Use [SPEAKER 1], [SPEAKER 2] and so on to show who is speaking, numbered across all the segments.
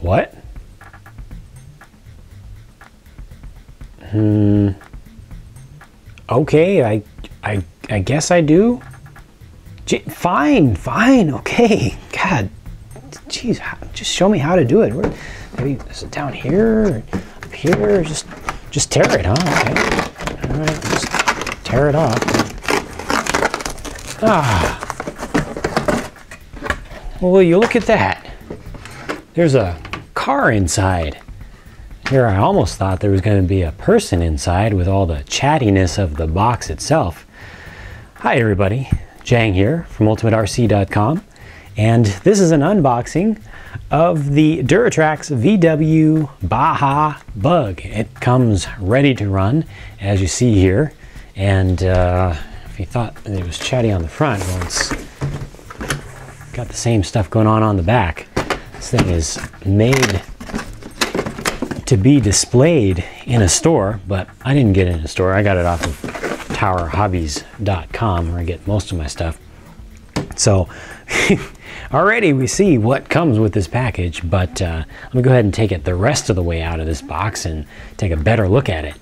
[SPEAKER 1] What? Okay, I guess I do. Fine, okay. God, jeez, just show me how to do it. Maybe is it down here, or up here? Just tear it, huh? Okay. All right, just tear it off. Ah. Well, will you look at that? There's a car inside. Here, I almost thought there was going to be a person inside with all the chattiness of the box itself. Hi, everybody. Jang here from ultimaterc.com, and this is an unboxing of the Duratrax VW Baja Bug. It comes ready to run, as you see here, and if you thought it was chatty on the front, well, it's got the same stuff going on the back. This thing is made to be displayed in a store, but I didn't get it in a store. I got it off of towerhobbies.com, where I get most of my stuff. So already we see what comes with this package, but let me go ahead and take it the rest of the way out of this box and take a better look at it.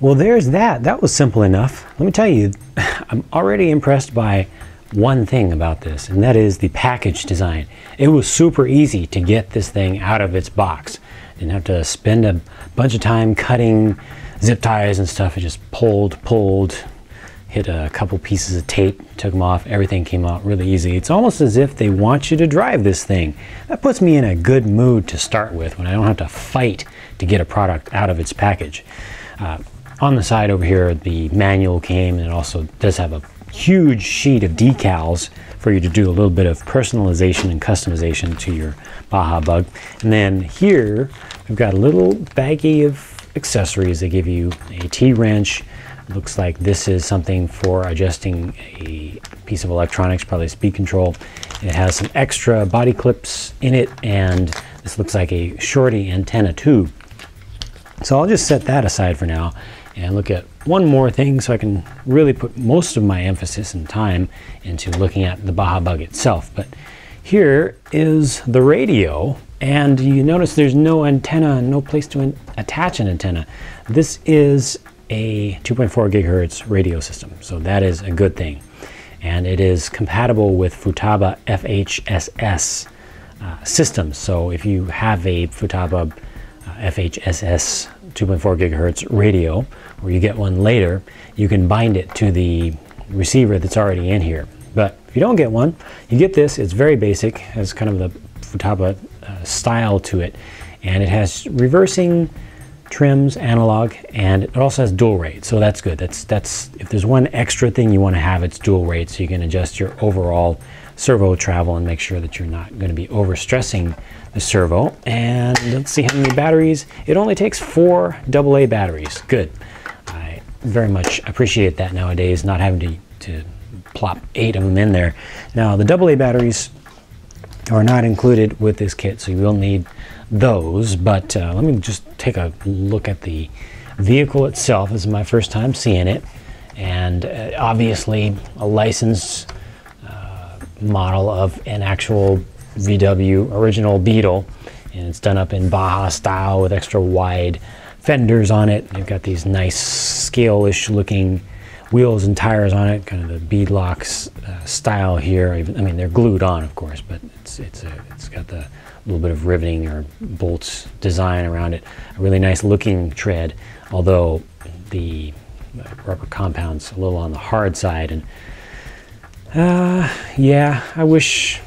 [SPEAKER 1] Well, there's that. That was simple enough. Let me tell you, I'm already impressed by one thing about this, and that is the package design. It was super easy to get this thing out of its box. Didn't have to spend a bunch of time cutting zip ties and stuff. It just pulled, hit a couple pieces of tape, took them off. Everything came out really easy. It's almost as if they want you to drive this thing. That puts me in a good mood to start with, when I don't have to fight to get a product out of its package. On the side over here, the manual came, and it also does have a huge sheet of decals for you to do a little bit of personalization and customization to your Baja Bug. And then here we've got a little baggie of accessories. They give you a T-wrench. Looks like this is something for adjusting a piece of electronics, probably speed control. It has some extra body clips in it, and this looks like a shorty antenna tube. So I'll just set that aside for now and look at one more thing, so I can really put most of my emphasis and time into looking at the Baja Bug itself. But here is the radio, and you notice there's no antenna, no place to attach an antenna. This is a 2.4 gigahertz radio system, so that is a good thing. And it is compatible with Futaba FHSS systems. So if you have a Futaba FHSS 2.4 gigahertz radio, or you get one later, you can bind it to the receiver that's already in here. But if you don't get one, you get this. It's very basic, has kind of the Futaba style to it, and it has reversing trims, analog, and it also has dual rate, so that's good. That's if there's one extra thing you want to have, it's dual rate, so you can adjust your overall servo travel and make sure that you're not going to be overstressing the servo. And let's see how many batteries. It only takes 4 AA batteries. Good. I very much appreciate that nowadays, not having to plop 8 of them in there. Now the AA batteries are not included with this kit, so you will need those, but let me just take a look at the vehicle itself. This is my first time seeing it, and obviously a licensed model of an actual VW original Beetle, and it's done up in Baja style with extra wide fenders on it. They've got these nice scale-ish looking wheels and tires on it, kind of the beadlocks style here. I mean, they're glued on, of course, but it's got the little bit of riveting or bolts design around it. A really nice looking tread, although the rubber compound's a little on the hard side, and yeah, I wish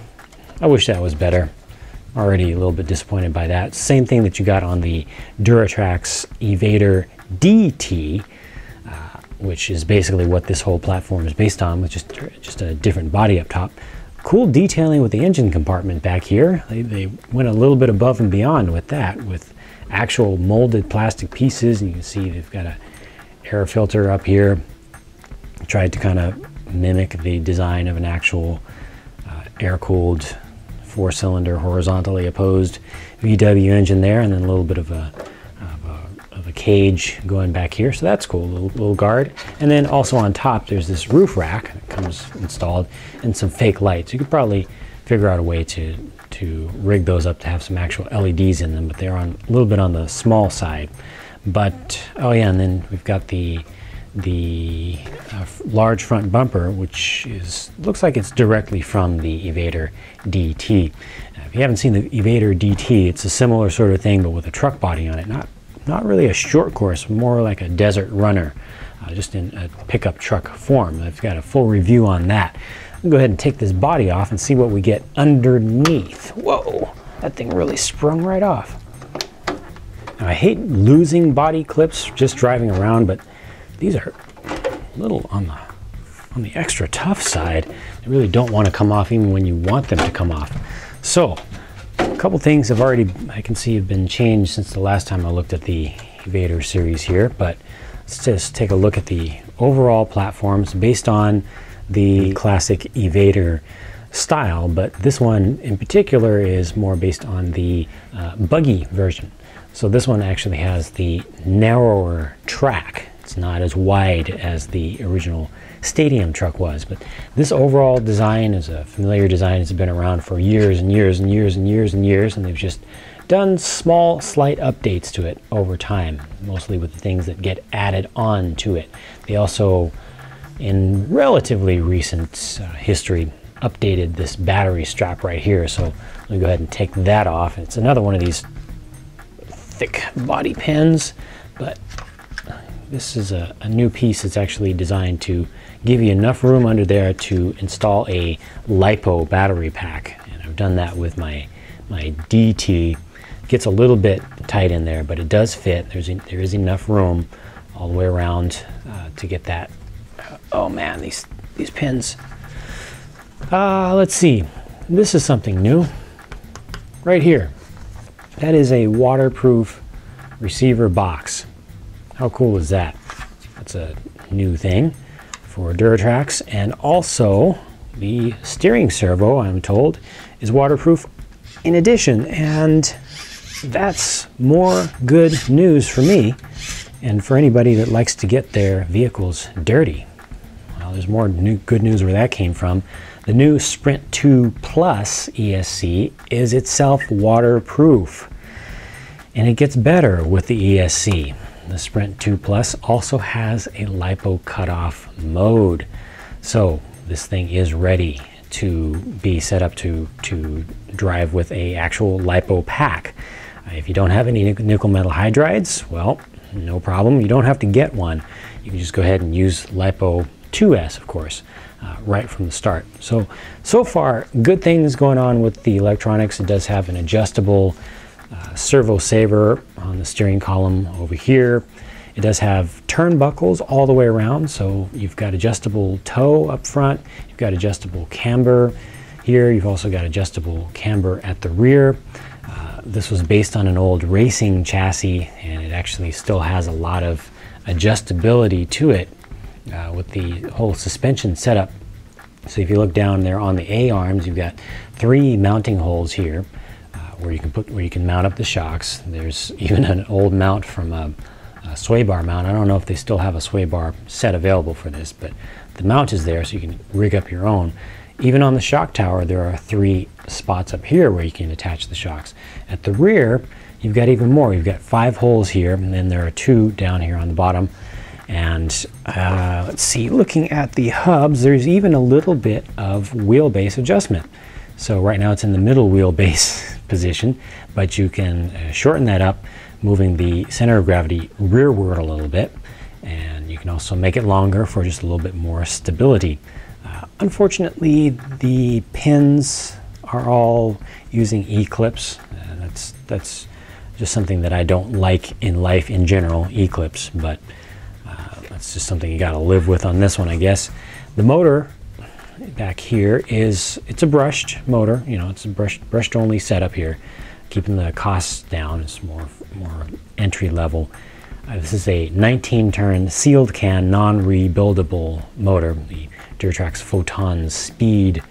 [SPEAKER 1] that was better. Already a little bit disappointed by that. Same thing that you got on the Duratrax Evader DT, which is basically what this whole platform is based on, with just a different body up top. Cool detailing with the engine compartment back here. They went a little bit above and beyond with that, with actual molded plastic pieces, and you can see they've got a air filter up here. Tried to kind of mimic the design of an actual air-cooled 4-cylinder horizontally opposed VW engine there, and then a little bit of a cage going back here, so that's cool, little guard. And then also on top there's this roof rack that comes installed and some fake lights. You could probably figure out a way to rig those up to have some actual LEDs in them, but they're on a little bit on the small side. But oh yeah, and then we've got the large front bumper, which looks like it's directly from the Evader DT. If you haven't seen the Evader DT, it's a similar sort of thing, but with a truck body on it. Not really a short course, more like a desert runner, just in a pickup truck form. I've got a full review on that. I'll go ahead and take this body off and see what we get underneath. Whoa, that thing really sprung right off. Now, I hate losing body clips just driving around, but these are a little on the extra tough side. They really don't want to come off even when you want them to come off. So a couple things I can see have been changed since the last time I looked at the Evader series here, but let's just take a look at the overall platforms based on the classic Evader style, but this one in particular is more based on the buggy version. So this one actually has the narrower track. It's not as wide as the original Stadium truck was, but this overall design is a familiar design. It's been around for years and years and years and years and years, and they've just done small, slight updates to it over time, mostly with the things that get added on to it. They also, in relatively recent history, updated this battery strap right here. So let me go ahead and take that off. It's another one of these thick body pins, but this is a new piece that's actually designed to give you enough room under there to install a LiPo battery pack. And I've done that with my DT. It gets a little bit tight in there, but it does fit. There is enough room all the way around to get that. Oh man, these pins. Let's see. This is something new. Right here. That is a waterproof receiver box. How cool is that? That's a new thing for Duratrax. And also the steering servo, I'm told, is waterproof in addition. And that's more good news for me and for anybody that likes to get their vehicles dirty. Well, there's more good news where that came from. The new Sprint 2 Plus ESC is itself waterproof. And it gets better with the ESC. The Sprint 2 Plus also has a LiPo cutoff mode. So this thing is ready to be set up to drive with a actual LiPo pack. If you don't have any nickel metal hydrides, well, no problem. You don't have to get one. You can just go ahead and use LiPo 2S, of course, right from the start. So far, good things going on with the electronics. It does have an adjustable servo saver on the steering column over here. It does have turnbuckles all the way around, so you've got adjustable toe up front, you've got adjustable camber here, you've also got adjustable camber at the rear. This was based on an old racing chassis, and it actually still has a lot of adjustability to it with the whole suspension setup. So if you look down there on the A-arms, you've got 3 mounting holes here where you can mount up the shocks. There's even an old mount from a sway bar mount. I don't know if they still have a sway bar set available for this, but the mount is there so you can rig up your own. Even on the shock tower, there are 3 spots up here where you can attach the shocks. At the rear, you've got even more. You've got 5 holes here, and then there are 2 down here on the bottom. And let's see, looking at the hubs, there's even a little bit of wheelbase adjustment. So right now it's in the middle wheelbase position, but you can shorten that up, moving the center of gravity rearward a little bit. And you can also make it longer for just a little bit more stability. Unfortunately, the pins are all using E-clips. That's just something that I don't like in life in general, E-clips, but that's just something you got to live with on this one, I guess. The motor back here it's a brushed motor. You know, it's a brushed only setup here, keeping the costs down. It's more entry level. This is a 19-turn sealed can non-rebuildable motor. The Duratrax Photon Speed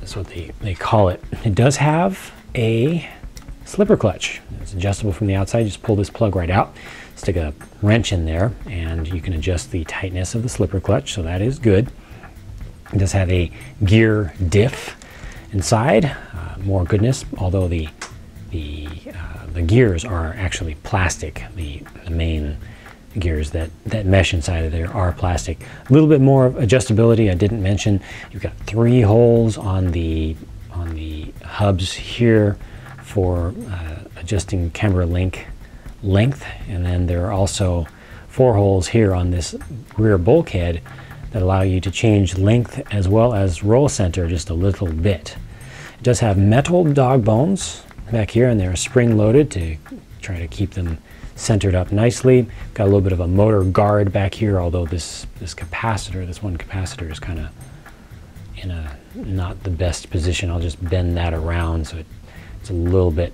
[SPEAKER 1] is what they call it. It does have a slipper clutch. It's adjustable from the outside. Just pull this plug right out. stick a wrench in there, and you can adjust the tightness of the slipper clutch, so that is good. It does have a gear diff inside, more goodness, although the gears are actually plastic. The main gears that mesh inside of there are plastic. A little bit more adjustability I didn't mention. You've got 3 holes on the hubs here for adjusting camber length, and then there are also 4 holes here on this rear bulkhead that allow you to change length as well as roll center just a little bit. It does have metal dog bones back here, and they're spring loaded to try to keep them centered up nicely. Got a little bit of a motor guard back here, although this one capacitor is kind of in a not the best position. I'll just bend that around so it's a little bit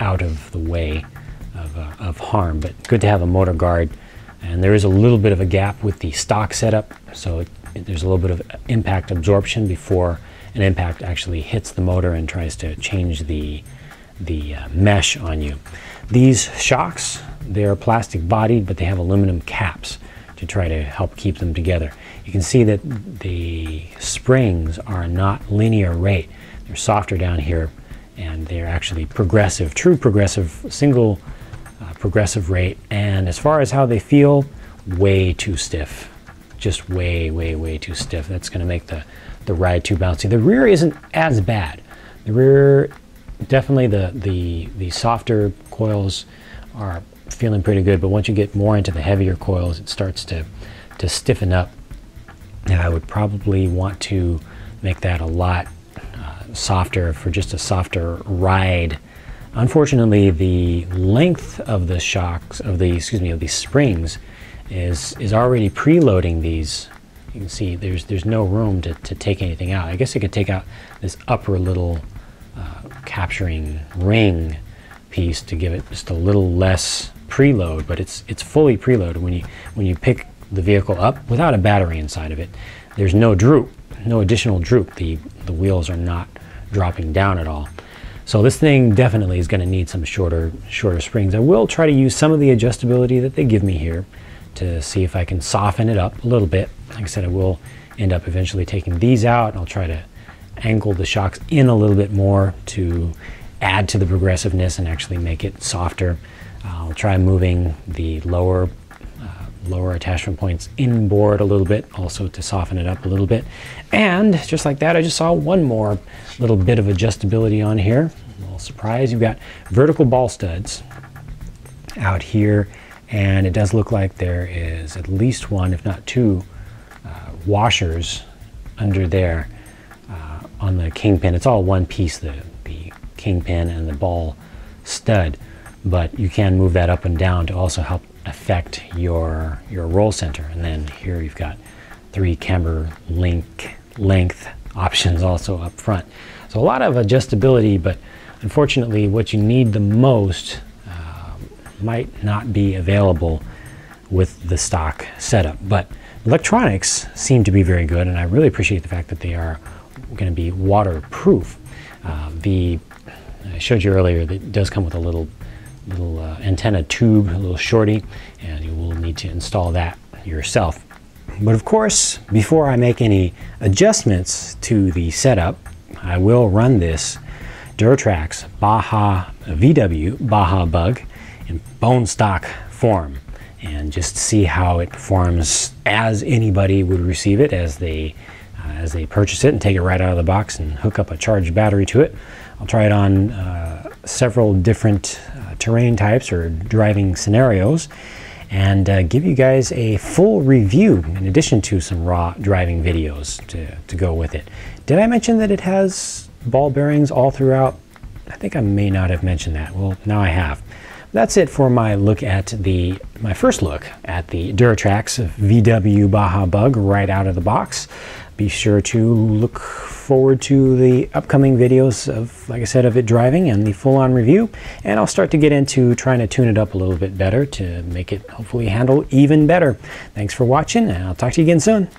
[SPEAKER 1] out of the way of harm, but good to have a motor guard. And there is a little bit of a gap with the stock setup, so there's a little bit of impact absorption before an impact actually hits the motor and tries to change the mesh on you. These shocks, they're plastic bodied, but they have aluminum caps to try to help keep them together. You can see that the springs are not linear rate. They're softer down here, and they're actually progressive, true progressive, single progressive rate. And as far as how they feel, way too stiff. Just way too stiff. That's going to make the ride too bouncy. The rear isn't as bad. The rear, definitely the softer coils are feeling pretty good, but once you get more into the heavier coils, it starts to stiffen up. And I would probably want to make that a lot softer for just a softer ride. Unfortunately, the length of the shocks of the springs is already preloading these. You can see there's no room to take anything out. I guess I could take out this upper little capturing ring piece to give it just a little less preload, but it's fully preloaded. When you pick the vehicle up without a battery inside of it, there's no droop, no additional droop. The wheels are not dropping down at all. So this thing definitely is going to need some shorter springs. I will try to use some of the adjustability that they give me here to see if I can soften it up a little bit. Like I said, I will end up eventually taking these out. I'll try to angle the shocks in a little bit more to add to the progressiveness and actually make it softer. I'll try moving the lower attachment points inboard a little bit, also to soften it up a little bit. And just like that, I just saw one more little bit of adjustability on here. A little surprise. You've got vertical ball studs out here, and it does look like there is at least one, if not 2, washers under there on the kingpin. It's all one piece, the kingpin and the ball stud, but you can move that up and down to also help affect your roll center. And then here you've got 3 camber length options also up front. So a lot of adjustability, but unfortunately what you need the most might not be available with the stock setup. But electronics seem to be very good, and I really appreciate the fact that they are going to be waterproof. I showed you earlier that it does come with a little antenna tube, a little shorty, and you will need to install that yourself. But of course, before I make any adjustments to the setup, I will run this Duratrax VW Baja Bug in bone stock form and just see how it performs as anybody would receive it as they purchase it and take it right out of the box and hook up a charged battery to it. I'll try it on several different terrain types or driving scenarios and give you guys a full review in addition to some raw driving videos to go with it. Did I mention that it has ball bearings all throughout? I think I may not have mentioned that. Well, now I have. That's it for my look at my first look at the Duratrax VW Baja Bug right out of the box. Be sure to look forward to the upcoming videos of, like I said, of it driving and the full-on review. And I'll start to get into trying to tune it up a little bit better to make it hopefully handle even better. Thanks for watching, and I'll talk to you again soon.